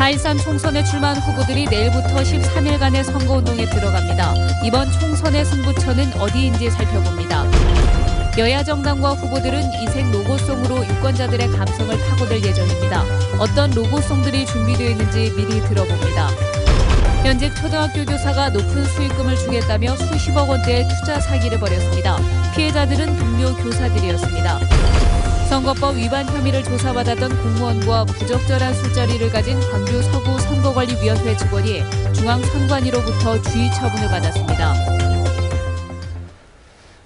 4.13 총선에 출마한 후보들이 내일부터 13일간의 선거운동에 들어갑니다. 이번 총선의 승부처는 어디인지 살펴봅니다. 여야 정당과 후보들은 이색 로고송으로 유권자들의 감성을 파고들 예정입니다. 어떤 로고송들이 준비되어 있는지 미리 들어봅니다. 현직 초등학교 교사가 높은 수익금을 주겠다며 수십억 원대의 투자 사기를 벌였습니다. 피해자들은 동료 교사들이었습니다. 선거법 위반 혐의를 조사받았던 공무원과 부적절한 술자리를 가진 광주 서구 선거관리위원회 직원이 중앙선관위로부터 주의 처분을 받았습니다.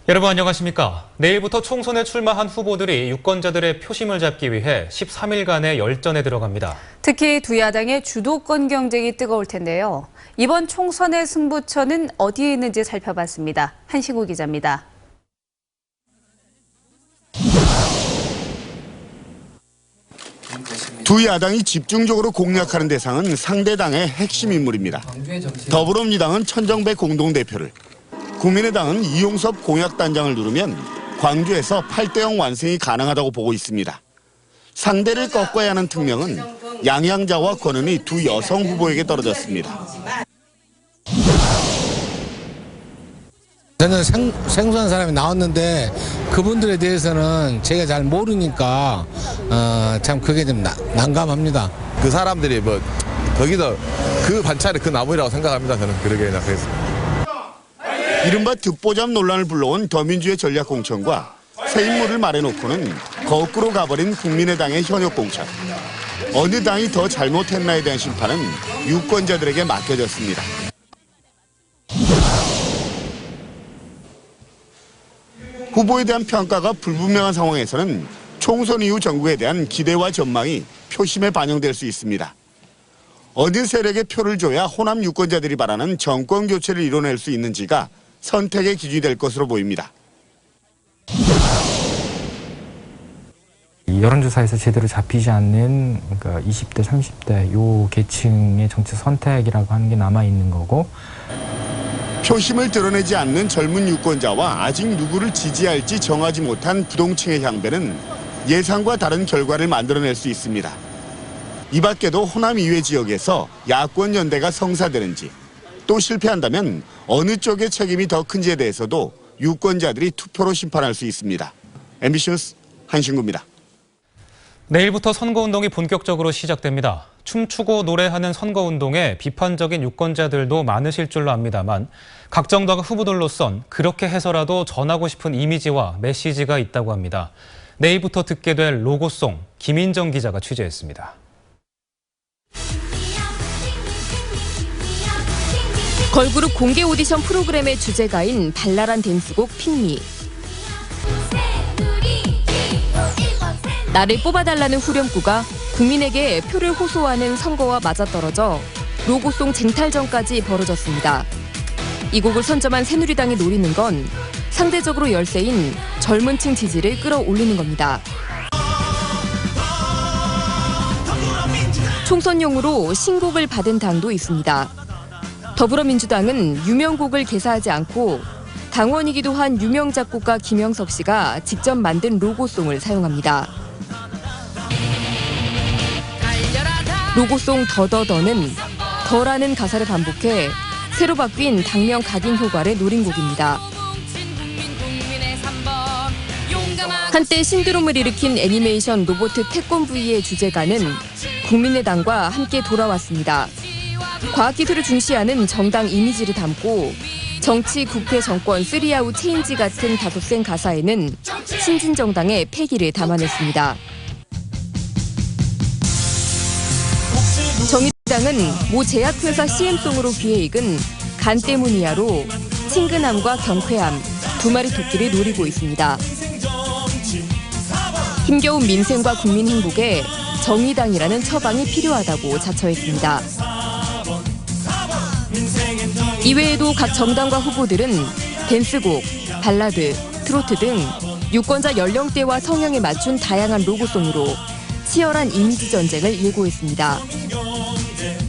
여러분 안녕하십니까? 내일부터 총선에 출마한 후보들이 유권자들의 표심을 잡기 위해 13일간의 열전에 들어갑니다. 특히 두 야당의 주도권 경쟁이 뜨거울 텐데요. 이번 총선의 승부처는 어디에 있는지 살펴봤습니다. 한시구 기자입니다. 두 야당이 집중적으로 공략하는 대상은 상대 당의 핵심 인물입니다. 더불어민주당은 천정배 공동대표를, 국민의당은 이용섭 공약단장을 누르면 광주에서 8대0 완승이 가능하다고 보고 있습니다. 상대를 꺾어야 하는 특명은 양양자와 권은희 두 여성 후보에게 떨어졌습니다. 저는 생소한 사람이 나왔는데 그분들에 대해서는 제가 잘 모르니까 참 그게 좀 난감합니다. 그 사람들이 거기서 그 반차를 그 나무라고 생각합니다. 저는 그러게 생각했습니다. 이른바 듣보잡 논란을 불러온 더민주의 전략공천과 새 인물을 말해놓고는 거꾸로 가버린 국민의당의 현역공천. 어느 당이 더 잘못했나에 대한 심판은 유권자들에게 맡겨졌습니다. 후보에 대한 평가가 불분명한 상황에서는 총선 이후 정국에 대한 기대와 전망이 표심에 반영될 수 있습니다. 어느 세력에 표를 줘야 호남 유권자들이 바라는 정권 교체를 이뤄낼 수 있는지가 선택의 기준이 될 것으로 보입니다. 여론조사에서 제대로 잡히지 않는 20대, 30대 요 계층의 정치 선택이라고 하는 게 남아있는 거고, 표심을 드러내지 않는 젊은 유권자와 아직 누구를 지지할지 정하지 못한 부동층의 향배는 예상과 다른 결과를 만들어낼 수 있습니다. 이 밖에도 호남 이외 지역에서 야권 연대가 성사되는지, 또 실패한다면 어느 쪽의 책임이 더 큰지에 대해서도 유권자들이 투표로 심판할 수 있습니다. MBC 뉴스 한신구입니다. 내일부터 선거운동이 본격적으로 시작됩니다. 춤추고 노래하는 선거운동에 비판적인 유권자들도 많으실 줄로 압니다만 각 정당 후보들로선 그렇게 해서라도 전하고 싶은 이미지와 메시지가 있다고 합니다. 내일부터 듣게 될 로고송, 김인정 기자가 취재했습니다. 걸그룹 공개 오디션 프로그램의 주제가인 발랄한 댄스곡 핑미. 나를 뽑아달라는 후렴구가 국민에게 표를 호소하는 선거와 맞아떨어져 로고송 쟁탈전까지 벌어졌습니다. 이 곡을 선점한 새누리당이 노리는 건 상대적으로 열세인 젊은 층 지지를 끌어올리는 겁니다. 총선용으로 신곡을 받은 당도 있습니다. 더불어민주당은 유명곡을 개사하지 않고 당원이기도 한 유명 작곡가 김영석 씨가 직접 만든 로고송을 사용합니다. 로고송 더더더는 더라는 가사를 반복해 새로 바뀐 당명 각인 효과를 노린 곡입니다. 한때 신드롬을 일으킨 애니메이션 로봇 태권브이의 주제가는 국민의당과 함께 돌아왔습니다. 과학기술을 중시하는 정당 이미지를 담고 정치, 국회, 정권, 쓰리아웃 체인지 같은 다소센 가사에는 신진정당의 패기를 담아냈습니다. 정의당은 모 제약회사 CM송으로 귀에 익은 간 때문이야로 친근함과 경쾌함, 두 마리 토끼를 노리고 있습니다. 힘겨운 민생과 국민 행복에 정의당이라는 처방이 필요하다고 자처했습니다. 이외에도 각 정당과 후보들은 댄스곡, 발라드, 트로트 등 유권자 연령대와 성향에 맞춘 다양한 로고송으로 치열한 이미지 전쟁을 예고했습니다.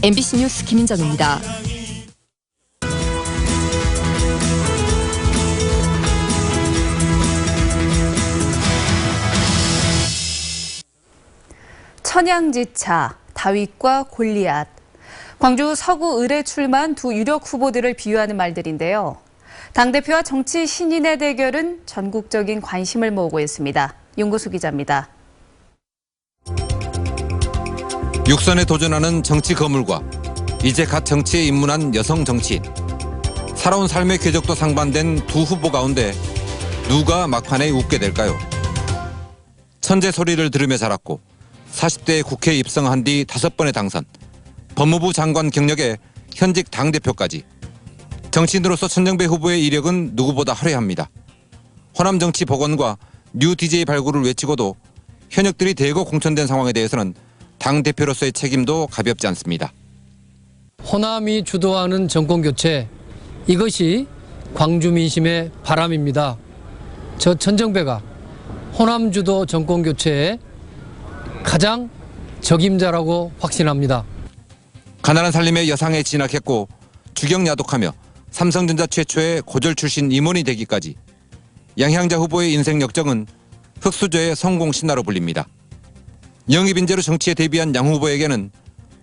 MBC 뉴스 김인정입니다. 천양지차, 다윗과 골리앗. 광주 서구 을에 출마한 두 유력 후보들을 비유하는 말들인데요. 당대표와 정치 신인의 대결은 전국적인 관심을 모으고 있습니다. 윤구수 기자입니다. 육선에 도전하는 정치 거물과 이제 갓 정치에 입문한 여성 정치인. 살아온 삶의 궤적도 상반된 두 후보 가운데 누가 막판에 웃게 될까요? 천재 소리를 들으며 자랐고 40대에 국회에 입성한 뒤 5번의 당선, 법무부 장관 경력에 현직 당대표까지. 정치인으로서 천정배 후보의 이력은 누구보다 화려합니다. 호남 정치 복원과 뉴 DJ 발굴을 외치고도 현역들이 대거 공천된 상황에 대해서는 당대표로서의 책임도 가볍지 않습니다. 호남이 주도하는 정권교체, 이것이 광주 민심의 바람입니다. 저 천정배가 호남 주도 정권교체의 가장 적임자라고 확신합니다. 가난한 살림의 여상에 진학했고 주경야독하며 삼성전자 최초의 고졸 출신 임원이 되기까지 양향자 후보의 인생 역정은 흑수저의 성공 신화로 불립니다. 영입인재로 정치에 데뷔한 양 후보에게는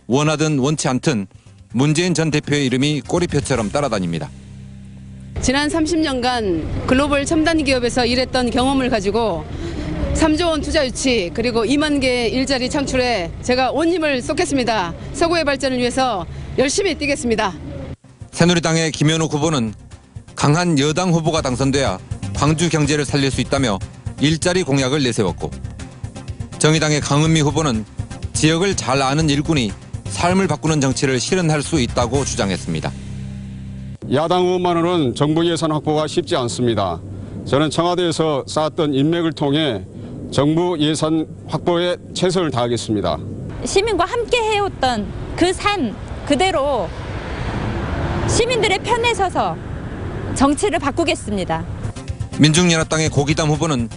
원하든 원치 않든 문재인 전 대표의 이름이 꼬리표처럼 따라다닙니다. 지난 30년간 글로벌 첨단 기업에서 일했던 경험을 가지고 3조 원 투자 유치 그리고 2만 개의 일자리 창출에 제가 온 힘을 쏟겠습니다. 서구의 발전을 위해서 열심히 뛰겠습니다. 새누리당의 김현욱 후보는 강한 여당 후보가 당선돼야 광주 경제를 살릴 수 있다며 일자리 공약을 내세웠고, 정의당의 강은미 후보는 지역을 잘 아는 일꾼이 삶을 바꾸는 정치를 실현할 수 있다고 주장했습니다. 야당 의원만으로는 정부 예산 확보가 쉽지 않습니다. 저는 청와대에서 쌓았던 인맥을 통해 정부 예산 확보에 최선을 다하겠습니다. 시민과 함께 해왔던 그 산 그대로 시민들의 편에 서서 정치를 바꾸겠습니다. 민중연합당의 고기담 후보는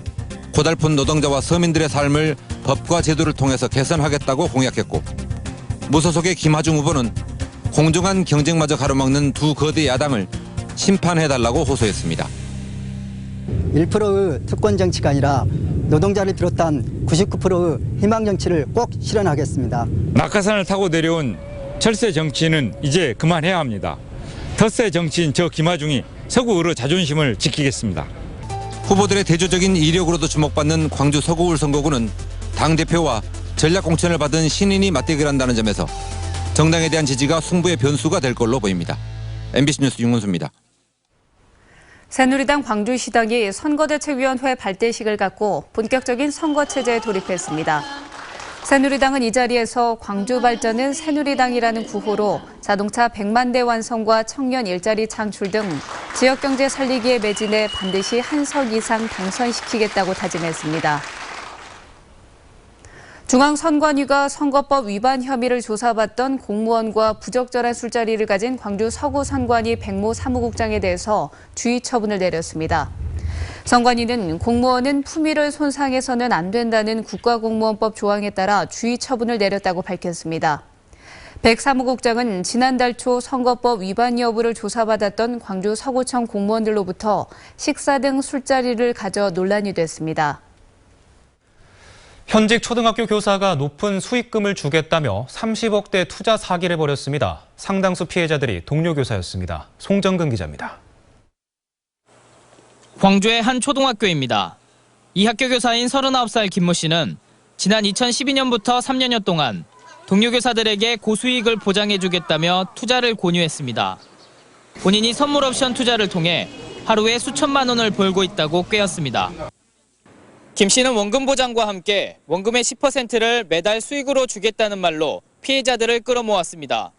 고달픈 노동자와 서민들의 삶을 법과 제도를 통해서 개선하겠다고 공약했고, 무소속의 김하중 후보는 공정한 경쟁마저 가로막는 두 거대 야당을 심판해달라고 호소했습니다. 1%의 특권 정치가 아니라 노동자를 비롯한 99%의 희망 정치를 꼭 실현하겠습니다. 낙하산을 타고 내려온 철새 정치인은 이제 그만해야 합니다. 텃세 정치인 저 김하중이 서구을의 자존심을 지키겠습니다. 후보들의 대조적인 이력으로도 주목받는 광주 서구을 선거구는 당대표와 전략공천을 받은 신인이 맞대결한다는 점에서 정당에 대한 지지가 승부의 변수가 될 걸로 보입니다. MBC 뉴스 윤근수입니다. 새누리당 광주시당이 선거대책위원회 발대식을 갖고 본격적인 선거체제에 돌입했습니다. 새누리당은 이 자리에서 광주 발전은 새누리당이라는 구호로 자동차 100만 대 완성과 청년 일자리 창출 등 지역경제 살리기에 매진해 반드시 한 석 이상 당선시키겠다고 다짐했습니다. 중앙선관위가 선거법 위반 혐의를 조사받던 공무원과 부적절한 술자리를 가진 광주 서구선관위 백모 사무국장에 대해서 주의 처분을 내렸습니다. 선관위는 공무원은 품위를 손상해서는 안 된다는 국가공무원법 조항에 따라 주의 처분을 내렸다고 밝혔습니다. 백 사무국장은 지난달 초 선거법 위반 여부를 조사받았던 광주 서구청 공무원들로부터 식사 등 술자리를 가져 논란이 됐습니다. 현직 초등학교 교사가 높은 수익금을 주겠다며 30억대 투자 사기를 벌였습니다. 상당수 피해자들이 동료 교사였습니다. 송정근 기자입니다. 광주의 한 초등학교입니다. 이 학교 교사인 39살 김모 씨는 지난 2012년부터 3년여 동안 동료 교사들에게 고수익을 보장해주겠다며 투자를 권유했습니다. 본인이 선물 옵션 투자를 통해 하루에 수천만 원을 벌고 있다고 꿰었습니다. 김 씨는 원금 보장과 함께 원금의 10%를 매달 수익으로 주겠다는 말로 피해자들을 끌어모았습니다.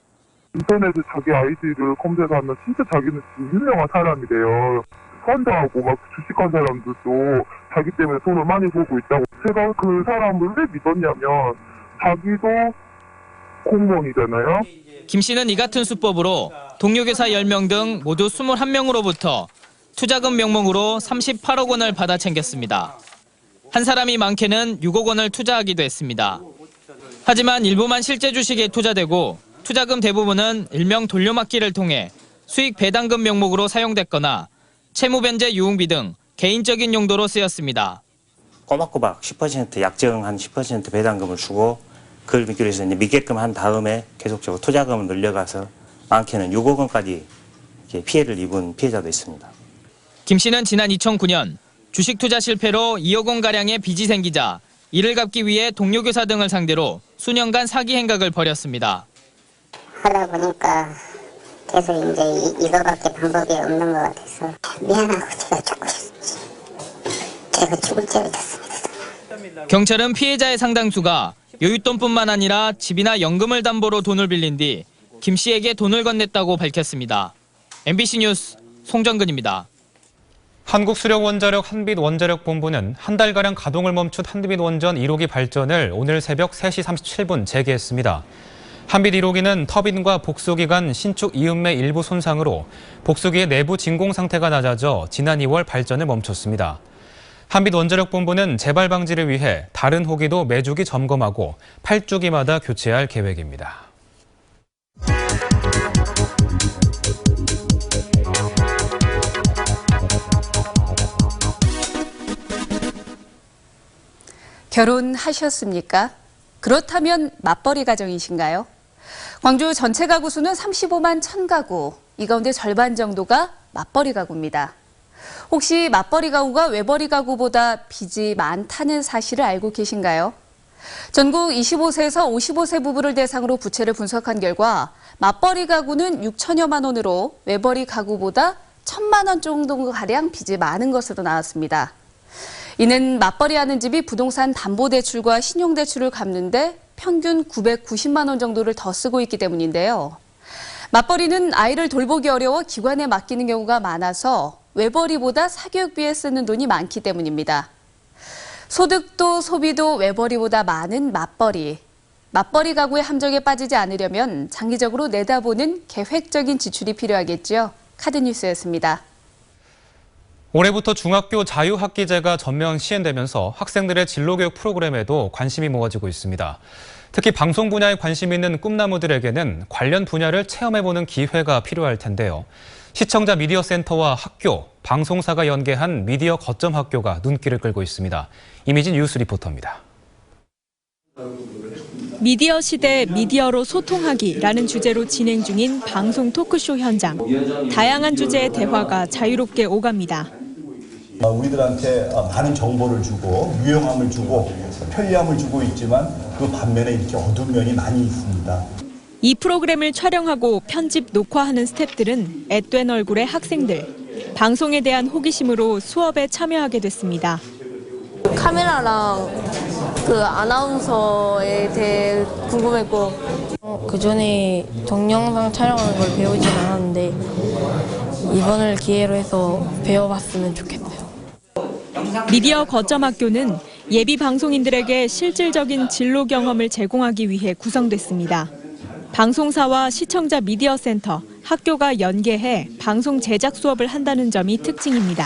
인터넷에 자기 아이디를 검색하면 진짜 자기는 유명한 사람이 돼요. 펀드하고 막 주식한 사람들도 자기 때문에 돈을 많이 벌고 있다고. 제가 그 사람을 왜 믿었냐면 자기도 공무원이잖아요. 김 씨는 이 같은 수법으로 동료 교사 10명 등 모두 21명으로부터 투자금 명목으로 38억 원을 받아 챙겼습니다. 한 사람이 많게는 6억 원을 투자하기도 했습니다. 하지만 일부만 실제 주식에 투자되고 투자금 대부분은 일명 돌려막기를 통해 수익 배당금 명목으로 사용됐거나 채무 변제 유흥비 등 개인적인 용도로 쓰였습니다. 꼬박꼬박 10% 약정 한 10% 배당금을 주고 그걸 믿기로 해서 이제 믿게끔 한 다음에 계속적으로 투자금을 늘려가서 많게는 6억 원까지 피해를 입은 피해자도 있습니다. 김 씨는 지난 2009년 주식 투자 실패로 2억 원가량의 빚이 생기자 이를 갚기 위해 동료 교사 등을 상대로 수년간 사기 행각을 벌였습니다. 하다 보니까 계속 이제 이거밖에 방법이 없는 것 같아서 미안하고 제가 죽고 싶지. 제가 죽을 죄를 졌습니다. 경찰은 피해자의 상당수가 여윳돈뿐만 아니라 집이나 연금을 담보로 돈을 빌린 뒤 김 씨에게 돈을 건넸다고 밝혔습니다. MBC 뉴스 송정근입니다. 한국수력원자력 한빛원자력본부는 한 달가량 가동을 멈춘 한빛원전 1호기 발전을 오늘 새벽 3시 37분 재개했습니다. 한빛 1호기는 터빈과 복수기 간 신축 이음매 일부 손상으로 복수기의 내부 진공 상태가 낮아져 지난 2월 발전을 멈췄습니다. 한빛원자력본부는 재발 방지를 위해 다른 호기도 매주기 점검하고 8주기마다 교체할 계획입니다. 결혼하셨습니까? 그렇다면 맞벌이 가정이신가요? 광주 전체 가구 수는 35만 1000가구, 이 가운데 절반 정도가 맞벌이 가구입니다. 혹시 맞벌이 가구가 외벌이 가구보다 빚이 많다는 사실을 알고 계신가요? 전국 25세에서 55세 부부를 대상으로 부채를 분석한 결과 맞벌이 가구는 6천여만 원으로 외벌이 가구보다 1000만 원 정도가량 빚이 많은 것으로 나왔습니다. 이는 맞벌이하는 집이 부동산 담보대출과 신용대출을 갚는데 평균 990만 원 정도를 더 쓰고 있기 때문인데요. 맞벌이는 아이를 돌보기 어려워 기관에 맡기는 경우가 많아서 외벌이보다 사교육비에 쓰는 돈이 많기 때문입니다. 소득도 소비도 외벌이보다 많은 맞벌이. 맞벌이 가구의 함정에 빠지지 않으려면 장기적으로 내다보는 계획적인 지출이 필요하겠죠. 카드뉴스였습니다. 올해부터 중학교 자유학기제가 전면 시행되면서 학생들의 진로교육 프로그램에도 관심이 모아지고 있습니다. 특히 방송 분야에 관심 있는 꿈나무들에게는 관련 분야를 체험해보는 기회가 필요할 텐데요. 시청자 미디어 센터와 학교, 방송사가 연계한 미디어 거점 학교가 눈길을 끌고 있습니다. 이미진 뉴스 리포터입니다. 미디어 시대 미디어로 소통하기라는 주제로 진행 중인 방송 토크쇼 현장. 다양한 주제의 대화가 자유롭게 오갑니다. 우리들한테 많은 정보를 주고 유용함을 주고 편리함을 주고 있지만 그 반면에 이렇게 어두운 면이 많이 있습니다. 이 프로그램을 촬영하고 편집, 녹화하는 스태프들은 앳된 얼굴의 학생들. 방송에 대한 호기심으로 수업에 참여하게 됐습니다. 카메라랑 그 아나운서에 대해 궁금했고 그전에 동영상 촬영하는 걸 배우진 않았는데 이번을 기회로 해서 배워봤으면 좋겠어요. 미디어 거점 학교는 예비 방송인들에게 실질적인 진로 경험을 제공하기 위해 구성됐습니다. 방송사와 시청자 미디어 센터, 학교가 연계해 방송 제작 수업을 한다는 점이 특징입니다.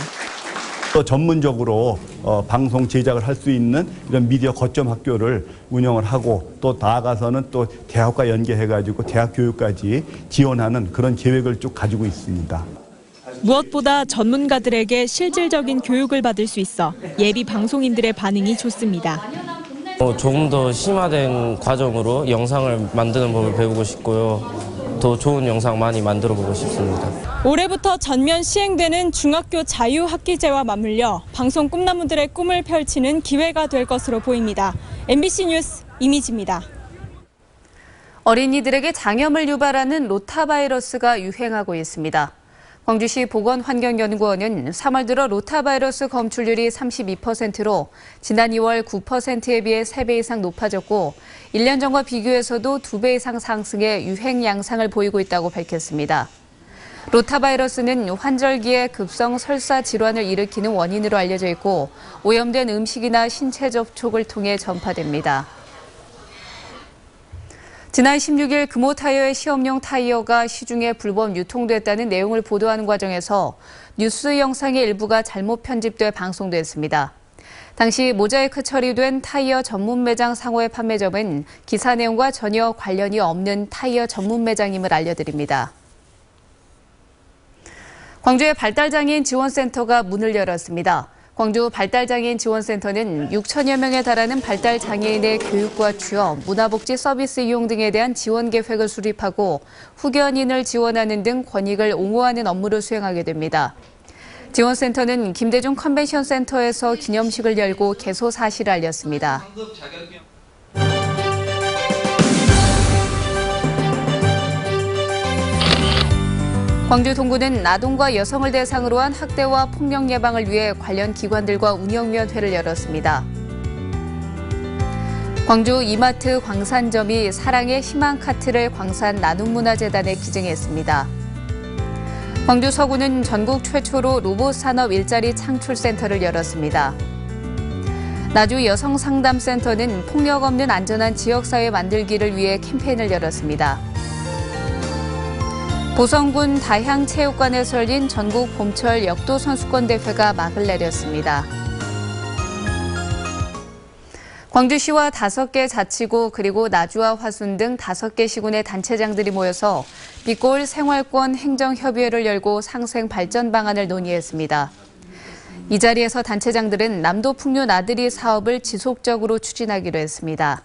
또 전문적으로 방송 제작을 할 수 있는 이런 미디어 거점 학교를 운영을 하고 또 나아가서는 또 대학과 연계해가지고 대학 교육까지 지원하는 그런 계획을 쭉 가지고 있습니다. 무엇보다 전문가들에게 실질적인 교육을 받을 수 있어 예비 방송인들의 반응이 좋습니다. 조금 더 심화된 과정으로 영상을 만드는 법을 배우고 싶고요. 더 좋은 영상 많이 만들어 보고 싶습니다. 올해부터 전면 시행되는 중학교 자유학기제와 맞물려 방송 꿈나무들의 꿈을 펼치는 기회가 될 것으로 보입니다. MBC 뉴스 이미지입니다. 어린이들에게 장염을 유발하는 로타바이러스가 유행하고 있습니다. 광주시 보건환경연구원은 3월 들어 로타바이러스 검출률이 32%로 지난 2월 9%에 비해 3배 이상 높아졌고 1년 전과 비교해서도 2배 이상 상승해 유행 양상을 보이고 있다고 밝혔습니다. 로타바이러스는 환절기에 급성 설사 질환을 일으키는 원인으로 알려져 있고 오염된 음식이나 신체 접촉을 통해 전파됩니다. 지난 16일 금호 타이어의 시험용 타이어가 시중에 불법 유통됐다는 내용을 보도하는 과정에서 뉴스 영상의 일부가 잘못 편집돼 방송됐습니다. 당시 모자이크 처리된 타이어 전문 매장 상호의 판매점은 기사 내용과 전혀 관련이 없는 타이어 전문 매장임을 알려드립니다. 광주의 발달장애인 지원센터가 문을 열었습니다. 광주 발달장애인 지원센터는 6천여 명에 달하는 발달장애인의 교육과 취업, 문화복지 서비스 이용 등에 대한 지원 계획을 수립하고 후견인을 지원하는 등 권익을 옹호하는 업무를 수행하게 됩니다. 지원센터는 김대중 컨벤션 센터에서 기념식을 열고 개소 사실을 알렸습니다. 광주 동구는 아동과 여성을 대상으로 한 학대와 폭력 예방을 위해 관련 기관들과 운영위원회를 열었습니다. 광주 이마트 광산점이 사랑의 희망 카트를 광산 나눔문화재단에 기증했습니다. 광주 서구는 전국 최초로 로봇 산업 일자리 창출센터를 열었습니다. 나주 여성상담센터는 폭력 없는 안전한 지역사회 만들기를 위해 캠페인을 열었습니다. 보성군 다향체육관에서 열린 전국 봄철 역도선수권대회가 막을 내렸습니다. 광주시와 5개 자치구 그리고 나주와 화순 등 5개 시군의 단체장들이 모여서 빛골 생활권 행정협의회를 열고 상생 발전 방안을 논의했습니다. 이 자리에서 단체장들은 남도 풍류 나들이 사업을 지속적으로 추진하기로 했습니다.